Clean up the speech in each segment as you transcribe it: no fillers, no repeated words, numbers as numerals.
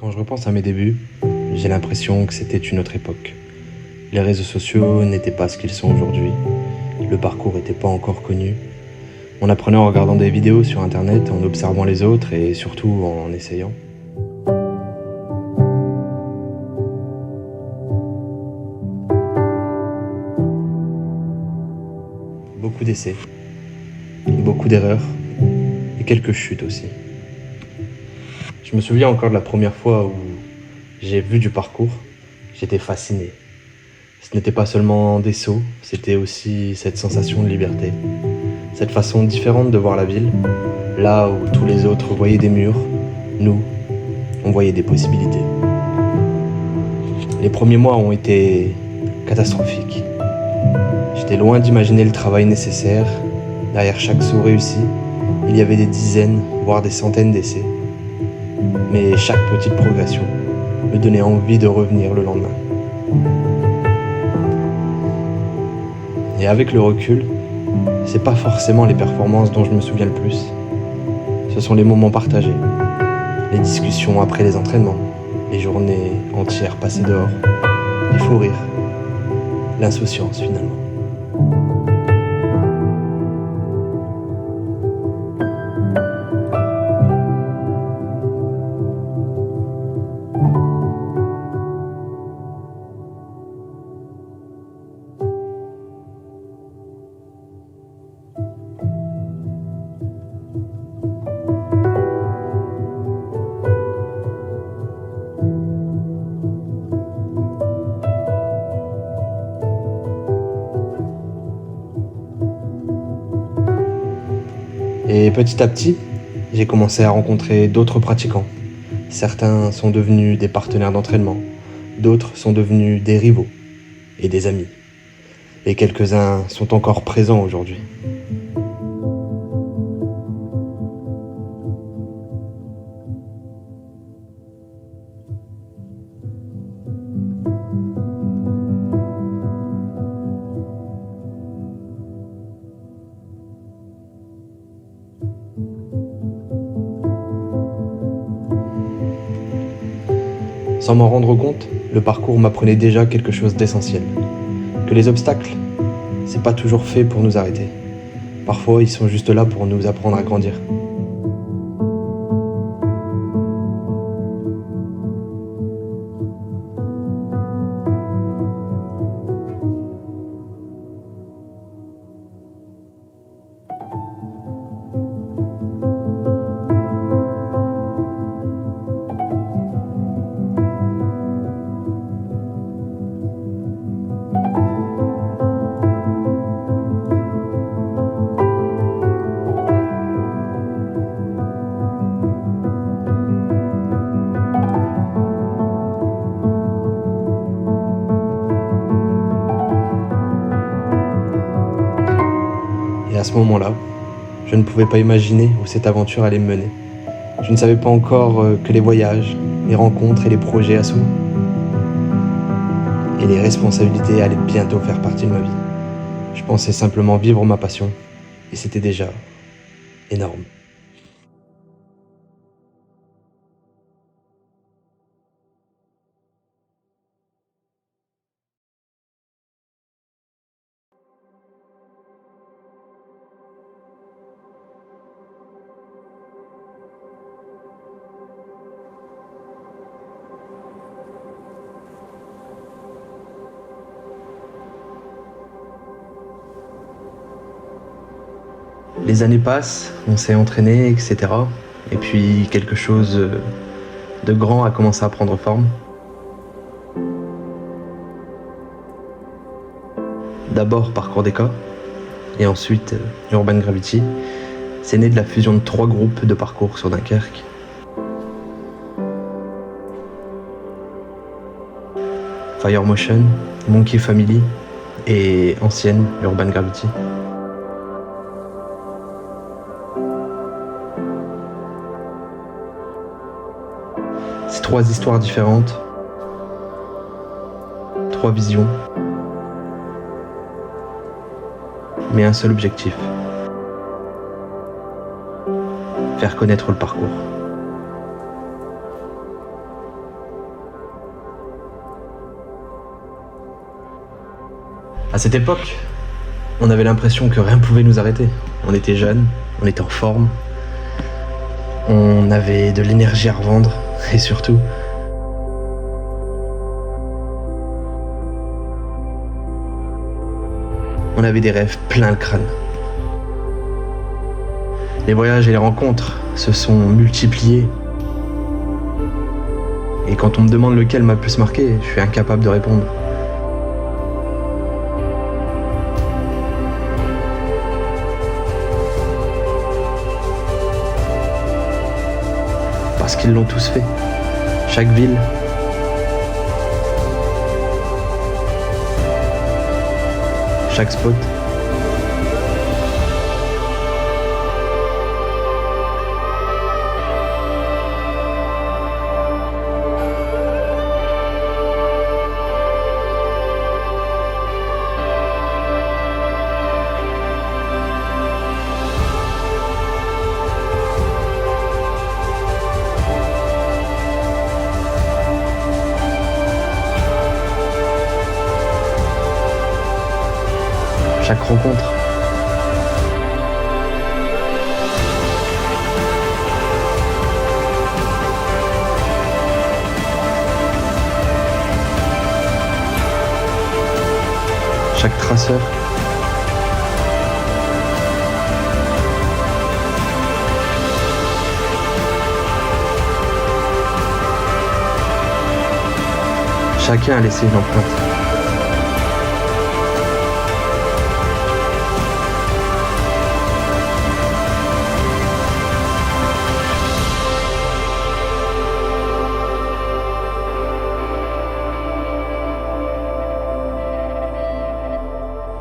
Quand je repense à mes débuts, j'ai l'impression que c'était une autre époque. Les réseaux sociaux n'étaient pas ce qu'ils sont aujourd'hui. Le parcours n'était pas encore connu. On apprenait en regardant des vidéos sur internet, en observant les autres et surtout en essayant. Beaucoup d'essais, beaucoup d'erreurs et quelques chutes aussi. Je me souviens encore de la première fois où j'ai vu du parcours, j'étais fasciné. Ce n'était pas seulement des sauts, c'était aussi cette sensation de liberté. Cette façon différente de voir la ville, là où tous les autres voyaient des murs, nous, on voyait des possibilités. Les premiers mois ont été catastrophiques. J'étais loin d'imaginer le travail nécessaire. Derrière chaque saut réussi, il y avait des dizaines, voire des centaines d'essais. Mais chaque petite progression me donnait envie de revenir le lendemain. Et avec le recul, c'est pas forcément les performances dont je me souviens le plus. Ce sont les moments partagés, les discussions après les entraînements, les journées entières passées dehors, les fous rires, l'insouciance finalement. Et petit à petit, j'ai commencé à rencontrer d'autres pratiquants. Certains sont devenus des partenaires d'entraînement, d'autres sont devenus des rivaux et des amis. Et quelques-uns sont encore présents aujourd'hui. Sans m'en rendre compte, le parcours m'apprenait déjà quelque chose d'essentiel. Que les obstacles, c'est pas toujours fait pour nous arrêter. Parfois, ils sont juste là pour nous apprendre à grandir. Et à ce moment-là, je ne pouvais pas imaginer où cette aventure allait me mener. Je ne savais pas encore que les voyages, les rencontres et les projets à soi et les responsabilités allaient bientôt faire partie de ma vie. Je pensais simplement vivre ma passion et c'était déjà énorme. Les années passent, on s'est entraîné, etc. Et puis quelque chose de grand a commencé à prendre forme. D'abord Parcours des cas, et ensuite Urban Gravity. C'est né de la fusion de 3 groupes de parcours sur Dunkerque. Fire Motion, Monkey Family et ancienne Urban Gravity. C'est 3 histoires différentes, 3 visions, mais un seul objectif: faire connaître le parcours. À cette époque, on avait l'impression que rien ne pouvait nous arrêter. On était jeunes, on était en forme, on avait de l'énergie à revendre et surtout, on avait des rêves plein le crâne. Les voyages et les rencontres se sont multipliés. Et quand on me demande lequel m'a le plus marqué, je suis incapable de répondre. Parce qu'ils l'ont tous fait. Chaque ville, chaque spot. Chaque rencontre. Chaque traceur. Chacun a laissé une empreinte.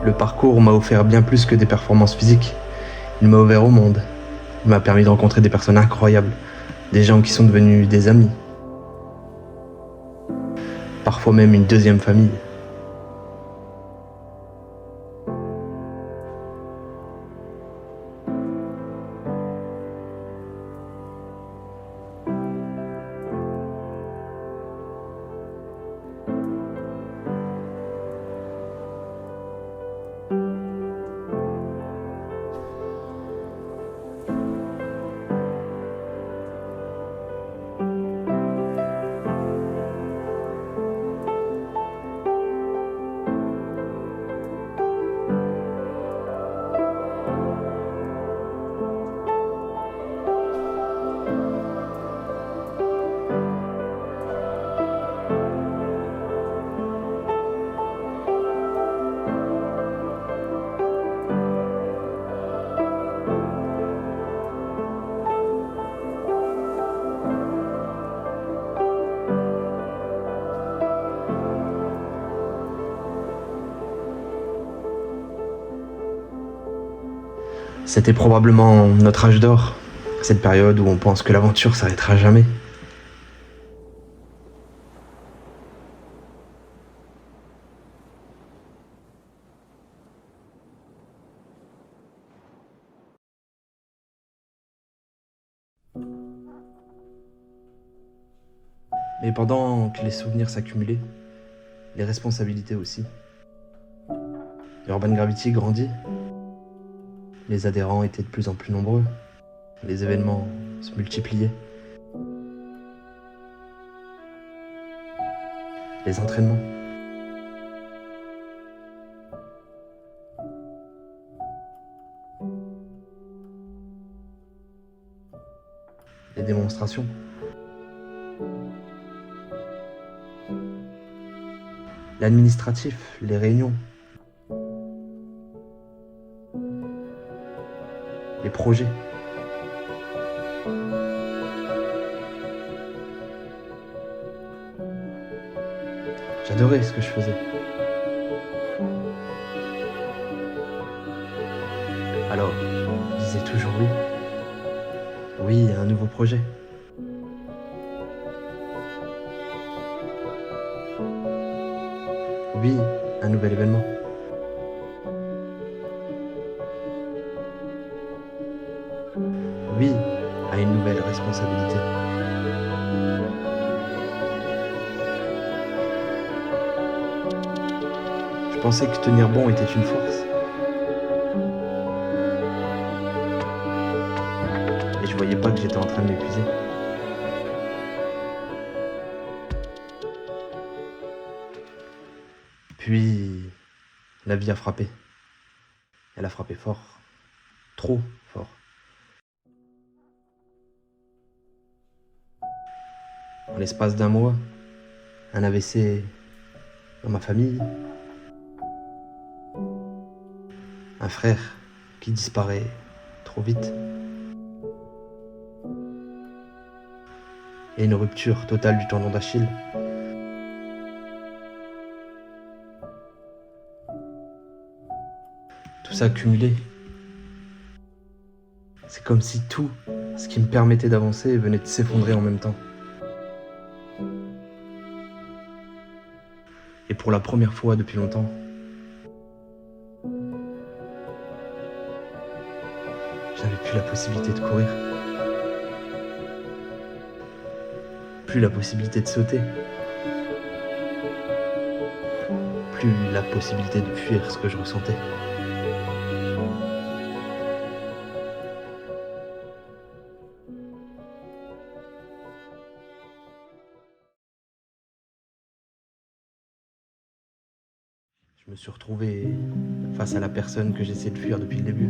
Le parcours m'a offert bien plus que des performances physiques. Il m'a ouvert au monde. Il m'a permis de rencontrer des personnes incroyables, des gens qui sont devenus des amis. Parfois même une deuxième famille. C'était probablement notre âge d'or, cette période où on pense que l'aventure s'arrêtera jamais. Mais pendant que les souvenirs s'accumulaient, les responsabilités aussi. Urban Gravity grandit. Les adhérents étaient de plus en plus nombreux. Les événements se multipliaient. Les entraînements. Les démonstrations. L'administratif, les réunions. Les projets. J'adorais ce que je faisais. Alors, je disais toujours oui. Oui à un nouveau projet. Oui, un nouvel événement. Oui à une nouvelle responsabilité. Je pensais que tenir bon était une force. Et je voyais pas que j'étais en train de m'épuiser. Puis, la vie a frappé. Elle a frappé fort. Trop fort. En l'espace d'un mois, un AVC dans ma famille, un frère qui disparaît trop vite, et une rupture totale du tendon d'Achille. Tout ça cumulé, c'est comme si tout ce qui me permettait d'avancer venait de s'effondrer en même temps. Et pour la première fois depuis longtemps, je n'avais plus la possibilité de courir, plus la possibilité de sauter, plus la possibilité de fuir ce que je ressentais. Je me suis retrouvé face à la personne que j'essaie de fuir depuis le début.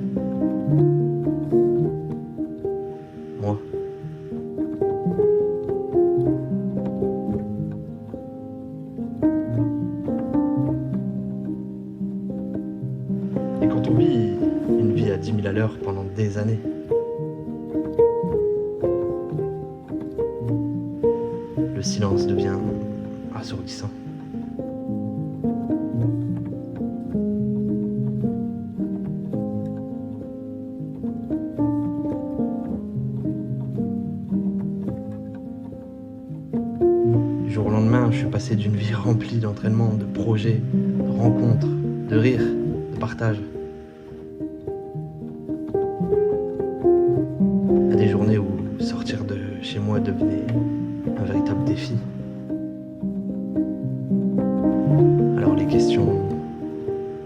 Moi. Et quand on vit une vie à 10 000 à l'heure pendant des années, le silence devient assourdissant. Du jour au lendemain, je suis passé d'une vie remplie d'entraînement, de projets, de rencontres, de rires, de partage, à des journées où sortir de chez moi devenait un véritable défi. Alors les questions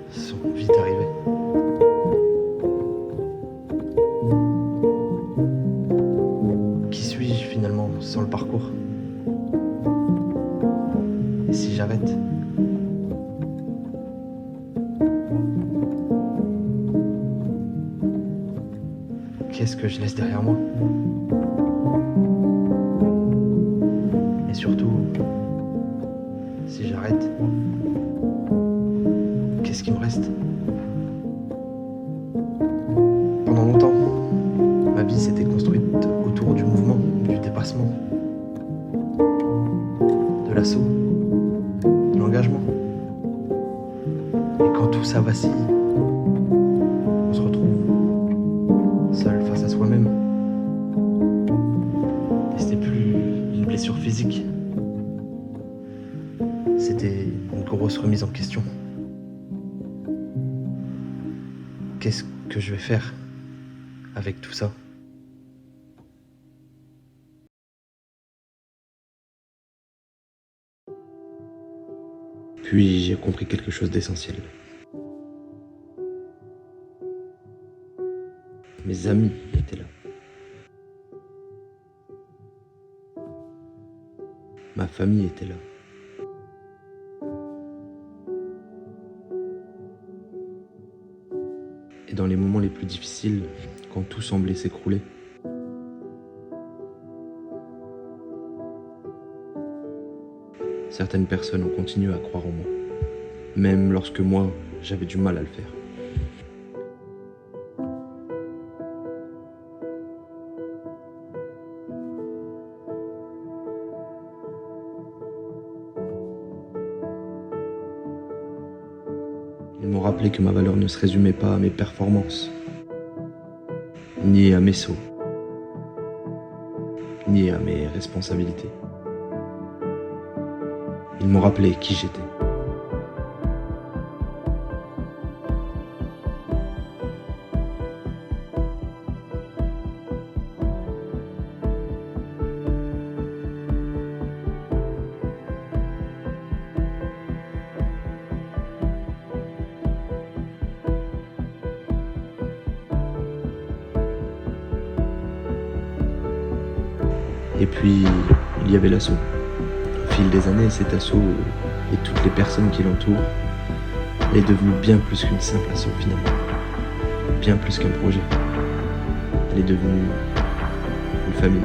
sont vite arrivées. Qui suis-je finalement sans le parcours ? Et si j'arrête ? Qu'est-ce que je laisse derrière moi ? Et surtout, si j'arrête, qu'est-ce qui me reste ? Pendant longtemps, ma vie s'était construite autour du mouvement, du dépassement, de l'assaut, de l'engagement. Et quand tout ça vacille, on se retrouve seul face à soi-même. Et c'était plus une blessure physique. C'était une grosse remise en question. Qu'est-ce que je vais faire avec tout ça ? Puis j'ai compris quelque chose d'essentiel. Mes amis étaient là. Ma famille était là. Et dans les moments les plus difficiles, quand tout semblait s'écrouler, certaines personnes ont continué à croire en moi, même lorsque moi, j'avais du mal à le faire. Ils m'ont rappelé que ma valeur ne se résumait pas à mes performances, ni à mes sauts, ni à mes responsabilités. Ils m'ont rappelé qui j'étais. Et puis, il y avait l'asso. Au fil des années, cet asso et toutes les personnes qui l'entourent est devenu bien plus qu'une simple asso finalement. Bien plus qu'un projet. Elle est devenue une famille.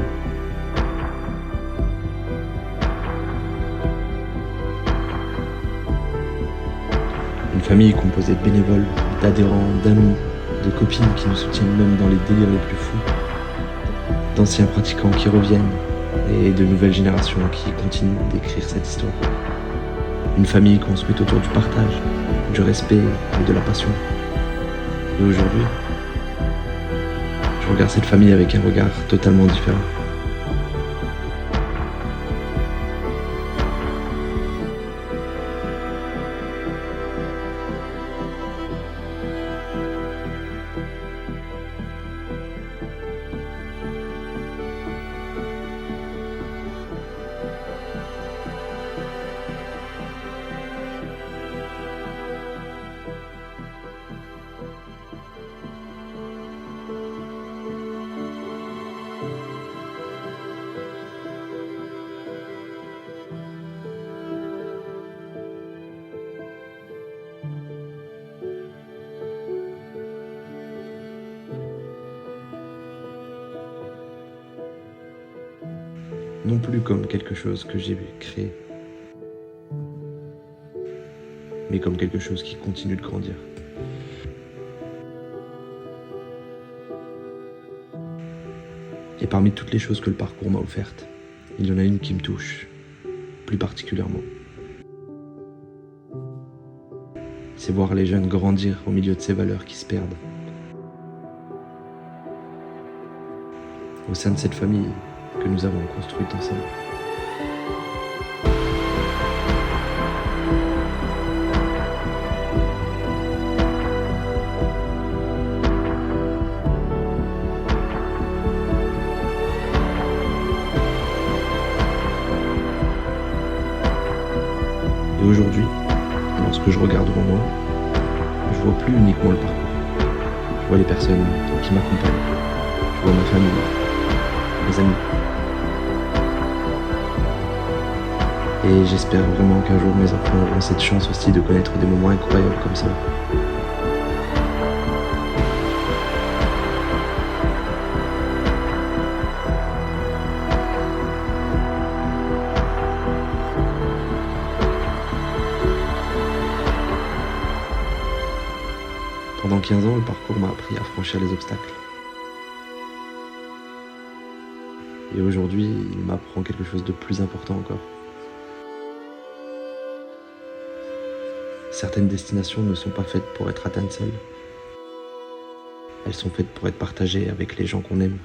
Une famille composée de bénévoles, d'adhérents, d'amis, de copines qui nous soutiennent même dans les délires les plus fous, d'anciens pratiquants qui reviennent et de nouvelles générations qui continuent d'écrire cette histoire. Une famille construite autour du partage, du respect et de la passion. Et aujourd'hui, je regarde cette famille avec un regard totalement différent. Non plus comme quelque chose que j'ai créé, mais comme quelque chose qui continue de grandir. Et parmi toutes les choses que le parcours m'a offertes, il y en a une qui me touche, plus particulièrement. C'est voir les jeunes grandir au milieu de ces valeurs qui se perdent. Au sein de cette famille que nous avons construite ensemble. Et aujourd'hui, lorsque je regarde devant moi, je vois plus uniquement le parcours. Je vois les personnes qui m'accompagnent. Je vois ma famille, mes amis. Et j'espère vraiment qu'un jour mes enfants auront cette chance aussi de connaître des moments incroyables comme ça. Pendant 15 ans, le parcours m'a appris à franchir les obstacles. Et aujourd'hui, il m'apprend quelque chose de plus important encore. Certaines destinations ne sont pas faites pour être atteintes seules. Elles sont faites pour être partagées avec les gens qu'on aime.